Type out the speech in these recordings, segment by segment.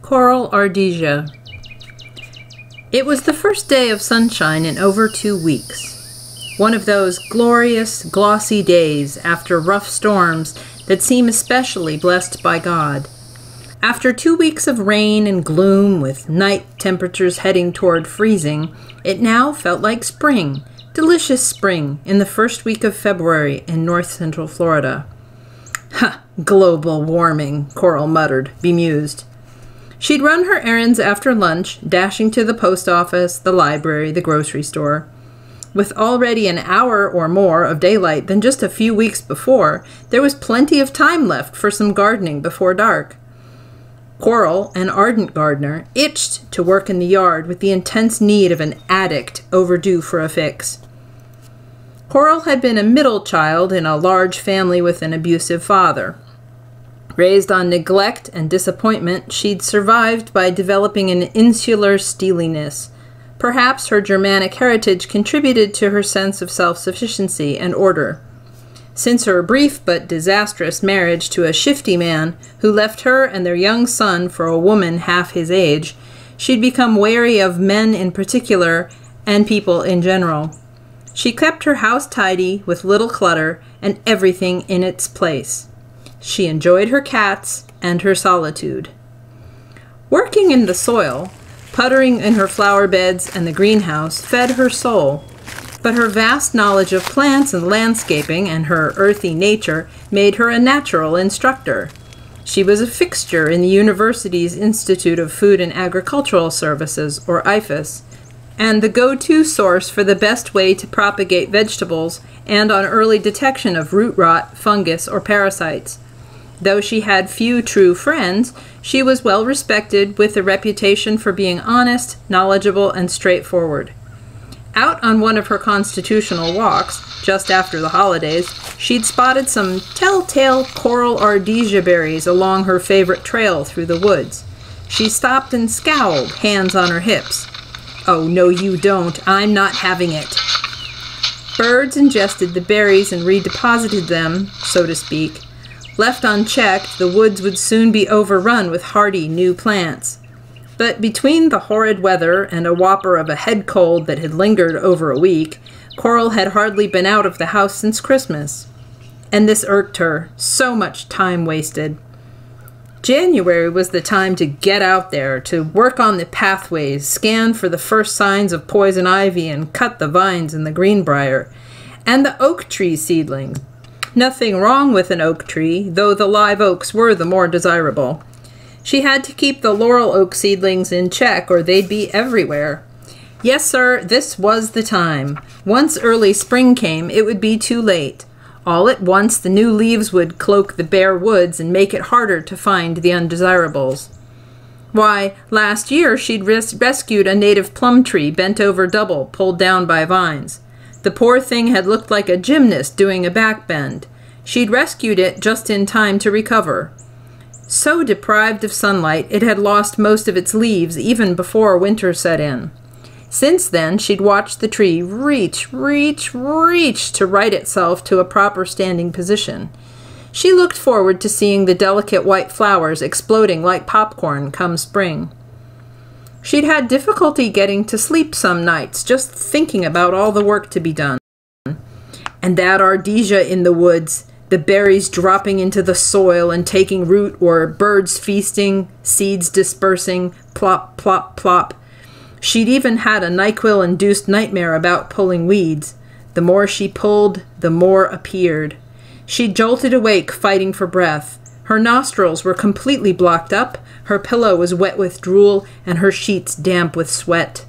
Coral Ardisia. It was the first day of sunshine in over 2 weeks. One of those glorious, glossy days after rough storms that seem especially blessed by God. After 2 weeks of rain and gloom with night temperatures heading toward freezing, it now felt like spring, delicious spring, in the first week of February in north-central Florida. "Ha! Global warming," Coral muttered, bemused. She'd run her errands after lunch, dashing to the post office, the library, the grocery store. With already an hour or more of daylight than just a few weeks before, there was plenty of time left for some gardening before dark. Coral, an ardent gardener, itched to work in the yard with the intense need of an addict overdue for a fix. Coral had been a middle child in a large family with an abusive father. Raised on neglect and disappointment, she'd survived by developing an insular steeliness. Perhaps her Germanic heritage contributed to her sense of self-sufficiency and order. Since her brief but disastrous marriage to a shifty man who left her and their young son for a woman half his age, she'd become wary of men in particular and people in general. She kept her house tidy with little clutter and everything in its place. She enjoyed her cats and her solitude. Working in the soil, puttering in her flower beds and the greenhouse fed her soul. But her vast knowledge of plants and landscaping and her earthy nature made her a natural instructor. She was a fixture in the university's Institute of Food and Agricultural Services, or IFAS, and the go-to source for the best way to propagate vegetables and on early detection of root rot, fungus, or parasites. Though she had few true friends, she was well respected with a reputation for being honest, knowledgeable, and straightforward. Out on one of her constitutional walks, just after the holidays, she'd spotted some telltale Coral Ardisia berries along her favorite trail through the woods. She stopped and scowled, hands on her hips. "Oh, no you don't. I'm not having it." Birds ingested the berries and redeposited them, so to speak. Left unchecked, the woods would soon be overrun with hardy new plants. But between the horrid weather and a whopper of a head cold that had lingered over a week, Coral had hardly been out of the house since Christmas. And this irked her. So much time wasted. January was the time to get out there, to work on the pathways, scan for the first signs of poison ivy, and cut the vines in the greenbrier. And the oak tree seedlings. Nothing wrong with an oak tree, though the live oaks were the more desirable. She had to keep the laurel oak seedlings in check or they'd be everywhere. Yes, sir, this was the time. Once early spring came, it would be too late. All at once, the new leaves would cloak the bare woods and make it harder to find the undesirables. Why, last year she'd rescued a native plum tree bent over double, pulled down by vines. The poor thing had looked like a gymnast doing a backbend. She'd rescued it just in time to recover. So deprived of sunlight, it had lost most of its leaves even before winter set in. Since then, she'd watched the tree reach to right itself to a proper standing position. She looked forward to seeing the delicate white flowers exploding like popcorn come spring. She'd had difficulty getting to sleep some nights, just thinking about all the work to be done. And that Ardisia in the woods, the berries dropping into the soil and taking root, or birds feasting, seeds dispersing, plop, plop, plop. She'd even had a NyQuil-induced nightmare about pulling weeds. The more she pulled, the more appeared. She jolted awake, fighting for breath. Her nostrils were completely blocked up, her pillow was wet with drool, and her sheets damp with sweat.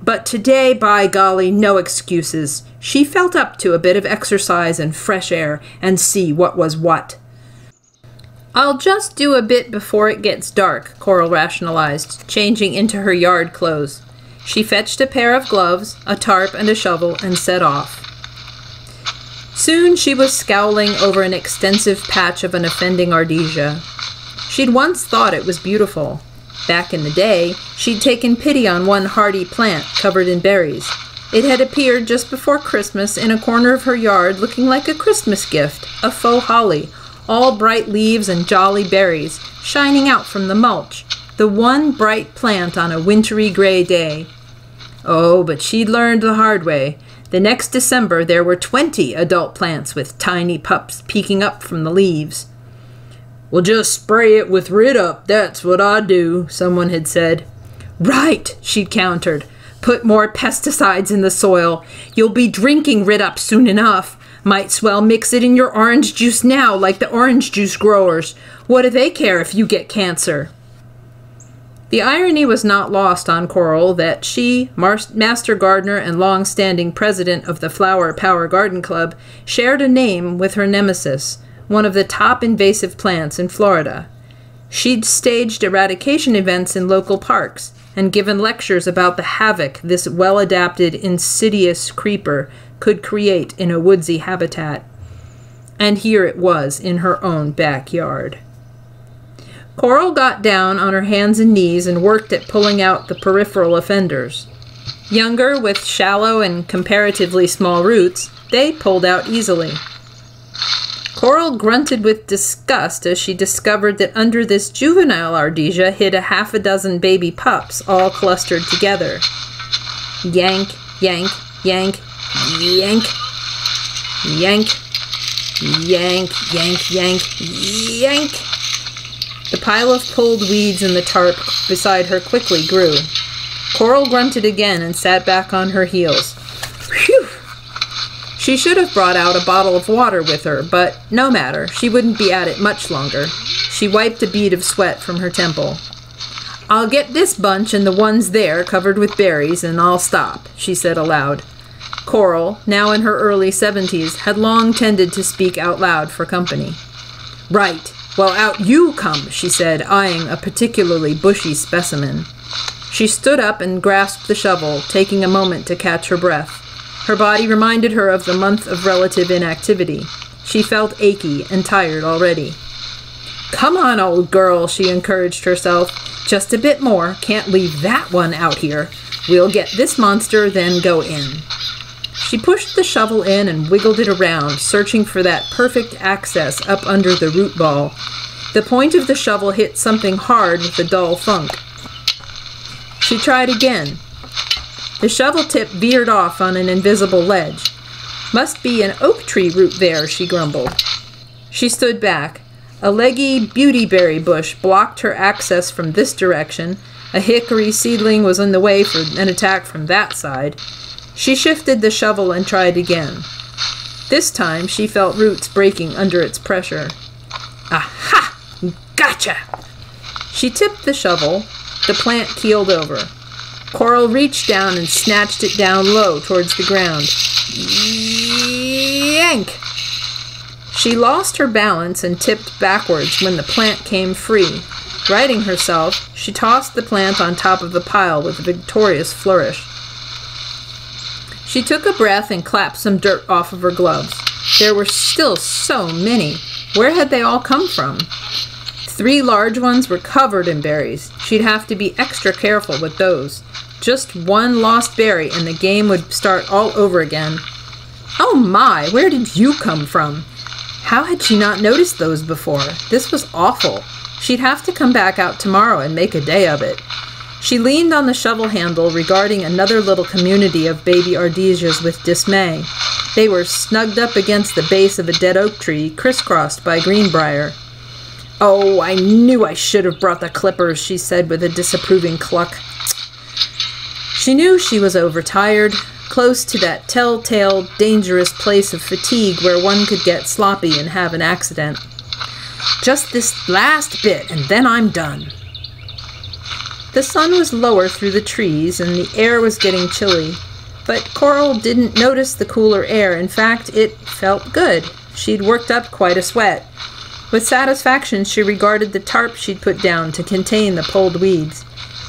But today, by golly, no excuses. She felt up to a bit of exercise and fresh air, and see what was what. "I'll just do a bit before it gets dark," Coral rationalized, changing into her yard clothes. She fetched a pair of gloves, a tarp, and a shovel, and set off. Soon she was scowling over an extensive patch of an offending Ardisia. She'd once thought it was beautiful. Back in the day, she'd taken pity on one hardy plant covered in berries. It had appeared just before Christmas in a corner of her yard looking like a Christmas gift, a faux holly, all bright leaves and jolly berries, shining out from the mulch, The one bright plant on a wintry gray day. Oh, but she'd learned the hard way. The next December there were 20 adult plants with tiny pups peeking up from the leaves. "We'll just spray it with Rid Up, that's what I do," someone had said. "Right," she'd countered. "Put more pesticides in the soil. You'll be drinking Rid Up soon enough. Might swell mix it in your orange juice now, like the orange juice growers. What do they care if you get cancer?" The irony was not lost on Coral that she, master gardener and long-standing president of the Flower Power Garden Club, shared a name with her nemesis, one of the top invasive plants in Florida. She'd staged eradication events in local parks and given lectures about the havoc this well-adapted, insidious creeper could create in a woodsy habitat. And here it was in her own backyard. Coral got down on her hands and knees and worked at pulling out the peripheral offenders. Younger, with shallow and comparatively small roots, they pulled out easily. Coral grunted with disgust as she discovered that under this juvenile Ardisia hid a half a dozen baby pups all clustered together. Yank, yank, yank, yank, yank, yank, yank, yank, yank. The pile of pulled weeds in the tarp beside her quickly grew. Coral grunted again and sat back on her heels. Phew! She should have brought out a bottle of water with her, but no matter, she wouldn't be at it much longer. She wiped a bead of sweat from her temple. "I'll get this bunch and the ones there covered with berries, and I'll stop," she said aloud. Coral, now in her early 70s, had long tended to speak out loud for company. "Right. Well, out you come," she said, eyeing a particularly bushy specimen. She stood up and grasped the shovel, taking a moment to catch her breath. Her body reminded her of the month of relative inactivity. She felt achy and tired already. "Come on, old girl," she encouraged herself. "Just a bit more. Can't leave that one out here. We'll get this monster, then go in." She pushed the shovel in and wiggled it around, searching for that perfect access up under the root ball. The point of the shovel hit something hard with a dull thunk. She tried again. The shovel tip veered off on an invisible ledge. "Must be an oak tree root there," she grumbled. She stood back. A leggy beautyberry bush blocked her access from this direction. A hickory seedling was in the way for an attack from that side. She shifted the shovel and tried again. This time she felt roots breaking under its pressure. "Aha! Gotcha!" She tipped the shovel. The plant keeled over. Coral reached down and snatched it down low towards the ground. Yank! She lost her balance and tipped backwards when the plant came free. Righting herself, she tossed the plant on top of the pile with a victorious flourish. She took a breath and clapped some dirt off of her gloves. There were still so many. Where had they all come from? 3 large ones were covered in berries. She'd have to be extra careful with those. Just one lost berry and the game would start all over again. Oh my, where did you come from? How had she not noticed those before? This was awful. She'd have to come back out tomorrow and make a day of it. She leaned on the shovel handle, regarding another little community of baby Ardisias with dismay. They were snugged up against the base of a dead oak tree, crisscrossed by greenbrier. "Oh, I knew I should have brought the clippers," she said with a disapproving cluck. She knew she was overtired, close to that telltale, dangerous place of fatigue where one could get sloppy and have an accident. "Just this last bit, and then I'm done." The sun was lower through the trees, and the air was getting chilly. But Coral didn't notice the cooler air. In fact, it felt good. She'd worked up quite a sweat. With satisfaction, she regarded the tarp she'd put down to contain the pulled weeds.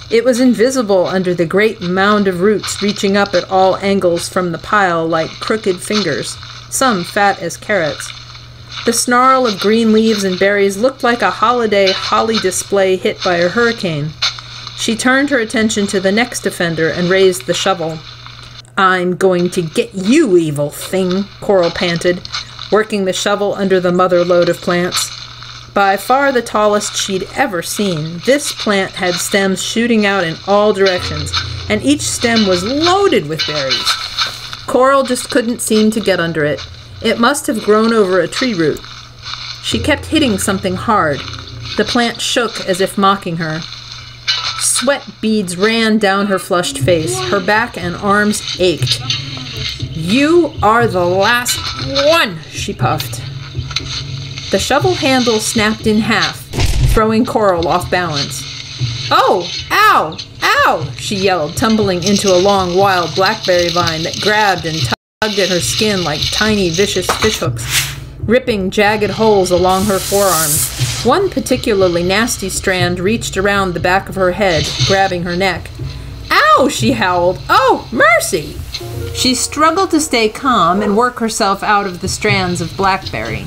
It was invisible under the great mound of roots reaching up at all angles from the pile like crooked fingers, some fat as carrots. The snarl of green leaves and berries looked like a holiday holly display hit by a hurricane. She turned her attention to the next offender and raised the shovel. "I'm going to get you, evil thing," Coral panted, working the shovel under the mother load of plants. By far the tallest she'd ever seen, this plant had stems shooting out in all directions, and each stem was loaded with berries. Coral just couldn't seem to get under it. It must have grown over a tree root. She kept hitting something hard. The plant shook as if mocking her. Sweat beads ran down her flushed face. Her back and arms ached. "You are the last one," she puffed. The shovel handle snapped in half, throwing Coral off balance. "Oh! Ow! Ow!" she yelled, tumbling into a long, wild blackberry vine that grabbed and tugged at her skin like tiny, vicious fishhooks, ripping jagged holes along her forearms. One particularly nasty strand reached around the back of her head, grabbing her neck. "Ow!" she howled. "Oh, mercy!" She struggled to stay calm and work herself out of the strands of blackberry.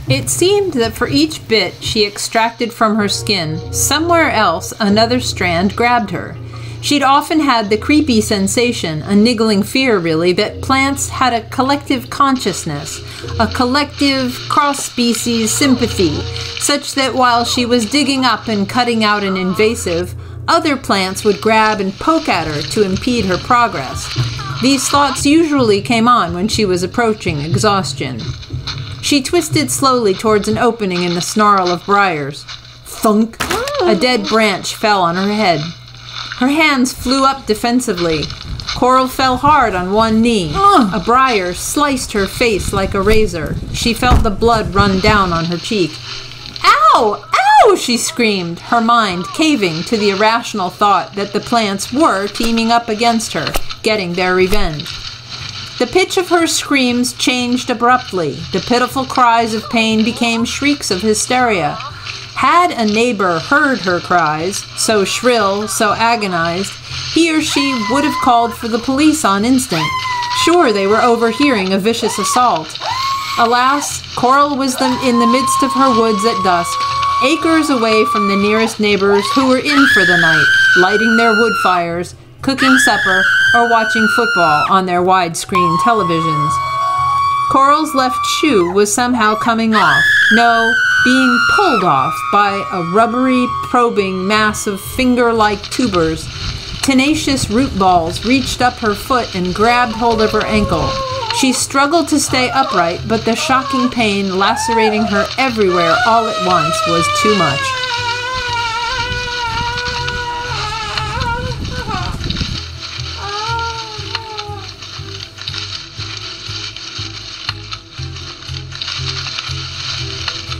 It seemed that for each bit she extracted from her skin, somewhere else another strand grabbed her. She'd often had the creepy sensation, a niggling fear really, that plants had a collective consciousness, a collective cross-species sympathy, such that while she was digging up and cutting out an invasive, other plants would grab and poke at her to impede her progress. These thoughts usually came on when she was approaching exhaustion. She twisted slowly towards an opening in the snarl of briars. Thunk! A dead branch fell on her head. Her hands flew up defensively. Coral fell hard on one knee. A briar sliced her face like a razor. She felt the blood run down on her cheek. "Ow! Ow!" she screamed, her mind caving to the irrational thought that the plants were teaming up against her, getting their revenge. The pitch of her screams changed abruptly. The pitiful cries of pain became shrieks of hysteria. Had a neighbor heard her cries, so shrill, so agonized, he or she would have called for the police on instant. Sure, they were overhearing a vicious assault. Alas, Coral was in the midst of her woods at dusk, acres away from the nearest neighbors who were in for the night, lighting their wood fires, cooking supper, or watching football on their widescreen televisions. Coral's left shoe was somehow coming off. No, being pulled off by a rubbery, probing mass of finger-like tubers. Tenacious root balls reached up her foot and grabbed hold of her ankle. She struggled to stay upright, but the shocking pain lacerating her everywhere all at once was too much.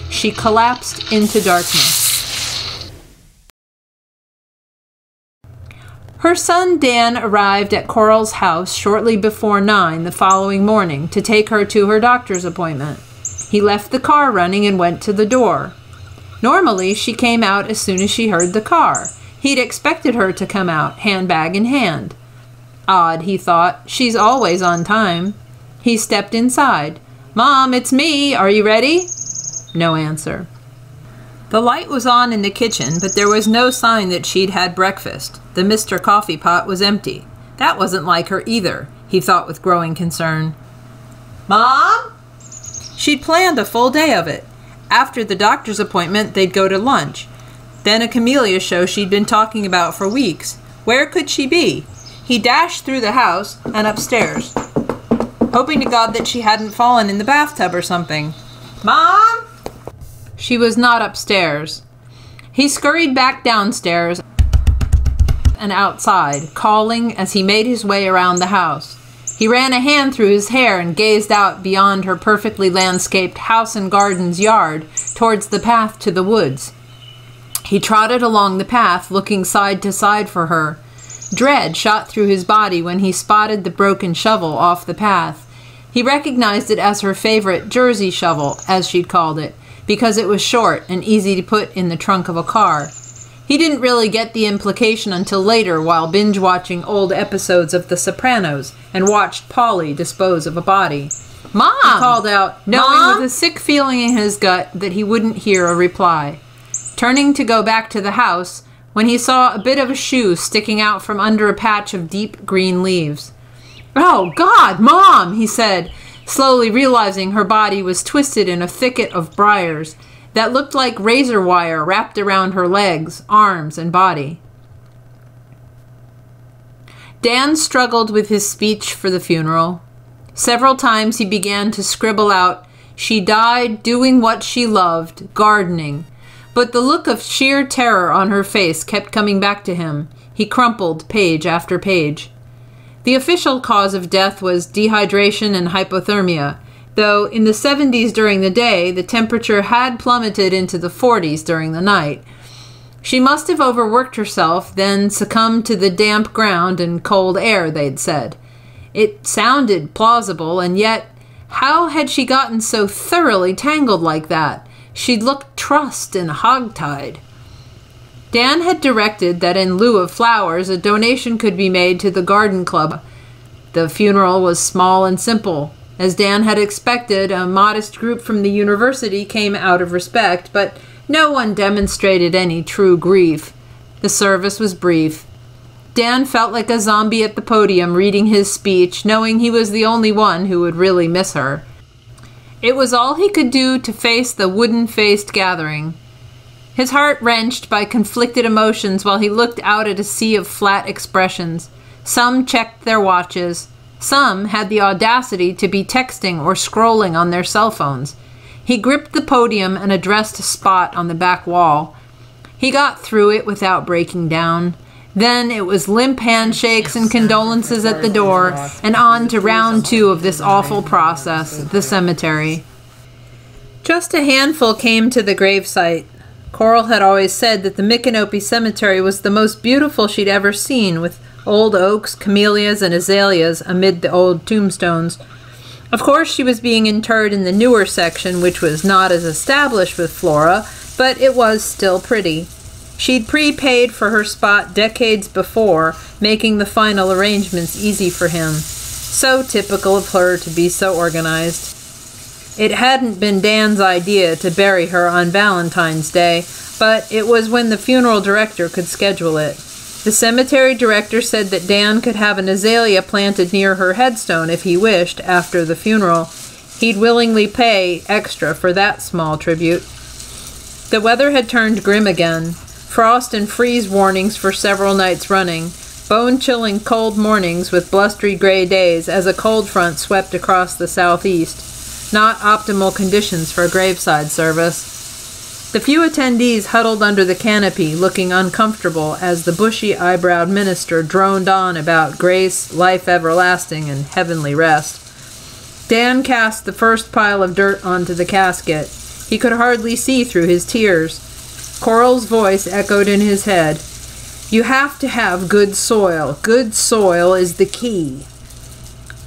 She collapsed into darkness. Her son Dan arrived at Coral's house shortly before 9 the following morning to take her to her doctor's appointment. He left the car running and went to the door. Normally, she came out as soon as she heard the car. He'd expected her to come out, handbag in hand. Odd, he thought. She's always on time. He stepped inside. "Mom, it's me. Are you ready?" No answer. The light was on in the kitchen, but there was no sign that she'd had breakfast. The Mr. Coffee pot was empty. That wasn't like her either, he thought with growing concern. "Mom?" She'd planned a full day of it. After the doctor's appointment, they'd go to lunch. Then a camellia show she'd been talking about for weeks. Where could she be? He dashed through the house and upstairs, hoping to God that she hadn't fallen in the bathtub or something. "Mom?" She was not upstairs. He scurried back downstairs and outside, calling as he made his way around the house. He ran a hand through his hair and gazed out beyond her perfectly landscaped house and garden's yard towards the path to the woods. He trotted along the path, looking side to side for her. Dread shot through his body when he spotted the broken shovel off the path. He recognized it as her favorite Jersey shovel, as she'd called it, because it was short and easy to put in the trunk of a car. He didn't really get the implication until later while binge-watching old episodes of The Sopranos and watched Paulie dispose of a body. "Mom!" he called out, knowing with a sick feeling in his gut that he wouldn't hear a reply. Turning to go back to the house, when he saw a bit of a shoe sticking out from under a patch of deep green leaves. "Oh, God, Mom!" he said, slowly realizing her body was twisted in a thicket of briars. that looked like razor wire wrapped around her legs, arms, and body. Dan struggled with his speech for the funeral. Several times he began to scribble out, "She died doing what she loved, gardening." But the look of sheer terror on her face kept coming back to him. He crumpled page after page. The official cause of death was dehydration and hypothermia, though in the 70s during the day, the temperature had plummeted into the 40s during the night. She must have overworked herself, then succumbed to the damp ground and cold air, they'd said. It sounded plausible, and yet, how had she gotten so thoroughly tangled like that? She'd looked trussed and hogtied. Dan had directed that in lieu of flowers, a donation could be made to the garden club. The funeral was small and simple. As Dan had expected, a modest group from the university came out of respect, but no one demonstrated any true grief. The service was brief. Dan felt like a zombie at the podium reading his speech, knowing he was the only one who would really miss her. It was all he could do to face the wooden-faced gathering. His heart wrenched by conflicted emotions while he looked out at a sea of flat expressions. Some checked their watches. Some had the audacity to be texting or scrolling on their cell phones. He gripped the podium and addressed a spot on the back wall. He got through it without breaking down. Then it was limp handshakes and condolences at the door, and on to round 2 of this awful process, the cemetery. Just a handful came to the gravesite. Coral had always said that the Micanopy Cemetery was the most beautiful she'd ever seen, with old oaks, camellias, and azaleas amid the old tombstones. Of course, she was being interred in the newer section, which was not as established with flora, but it was still pretty. She'd prepaid for her spot decades before, making the final arrangements easy for him. So typical of her to be so organized. It hadn't been Dan's idea to bury her on Valentine's Day, but it was when the funeral director could schedule it. The cemetery director said that Dan could have an azalea planted near her headstone if he wished after the funeral. He'd willingly pay extra for that small tribute. The weather had turned grim again. Frost and freeze warnings for several nights running, bone-chilling cold mornings with blustery gray days as a cold front swept across the southeast. Not optimal conditions for a graveside service. The few attendees huddled under the canopy, looking uncomfortable as the bushy-eyebrowed minister droned on about grace, life everlasting, and heavenly rest. Dan cast the first pile of dirt onto the casket. He could hardly see through his tears. Coral's voice echoed in his head. "You have to have good soil. Good soil is the key."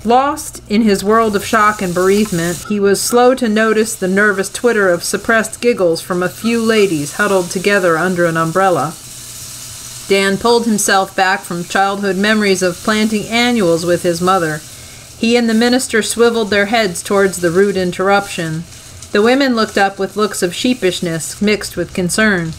Lost in his world of shock and bereavement, he was slow to notice the nervous twitter of suppressed giggles from a few ladies huddled together under an umbrella. Dan pulled himself back from childhood memories of planting annuals with his mother. He and the minister swiveled their heads towards the rude interruption. The women looked up with looks of sheepishness mixed with concern.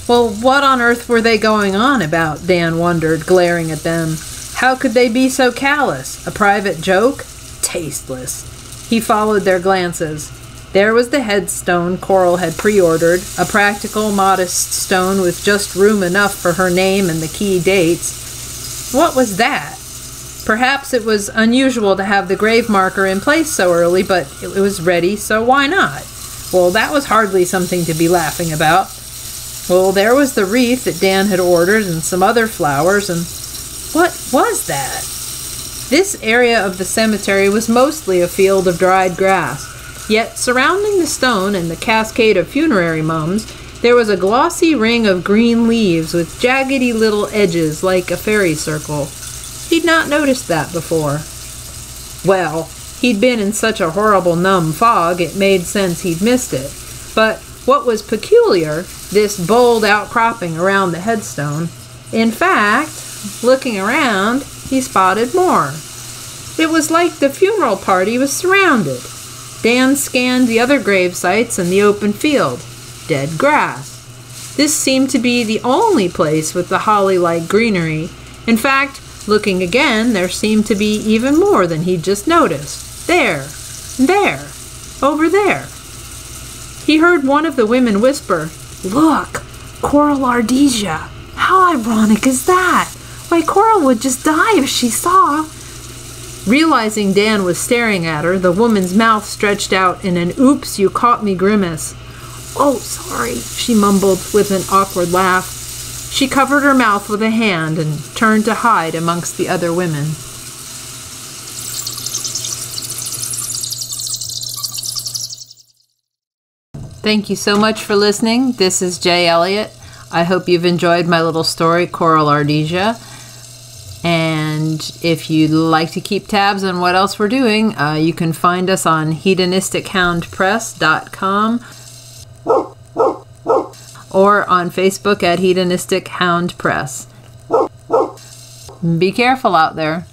Well, what on earth were they going on about? Dan wondered, glaring at them. How could they be so callous? A private joke? Tasteless. He followed their glances. There was the headstone Coral had pre-ordered, a practical, modest stone with just room enough for her name and the key dates. What was that? Perhaps it was unusual to have the grave marker in place so early, but it was ready, so why not? Well, that was hardly something to be laughing about. Well, there was the wreath that Dan had ordered and some other flowers, and what was that? This area of the cemetery was mostly a field of dried grass, yet surrounding the stone and the cascade of funerary mums, there was a glossy ring of green leaves with jaggedy little edges like a fairy circle. He'd not noticed that before. Well, he'd been in such a horrible numb fog it made sense he'd missed it. But what was peculiar, this bold outcropping around the headstone. In fact, looking around, he spotted more. It was like the funeral party was surrounded. Dan scanned the other grave sites and the open field. Dead grass. This seemed to be the only place with the holly-like greenery. In fact, looking again, there seemed to be even more than he'd just noticed. There, over there. He heard one of the women whisper, "Look, Coral Ardisia. How ironic is that? Why, Coral would just die if she saw." Realizing Dan was staring at her, the woman's mouth stretched out in an "oops, you caught me" grimace. "Oh, sorry," she mumbled with an awkward laugh. She covered her mouth with a hand and turned to hide amongst the other women. Thank you so much for listening. This is Jay Elliott. I hope you've enjoyed my little story, Coral Ardisia. And if you'd like to keep tabs on what else we're doing, you can find us on hedonistichoundpress.com or on Facebook at Hedonistic Hound Press. Be careful out there.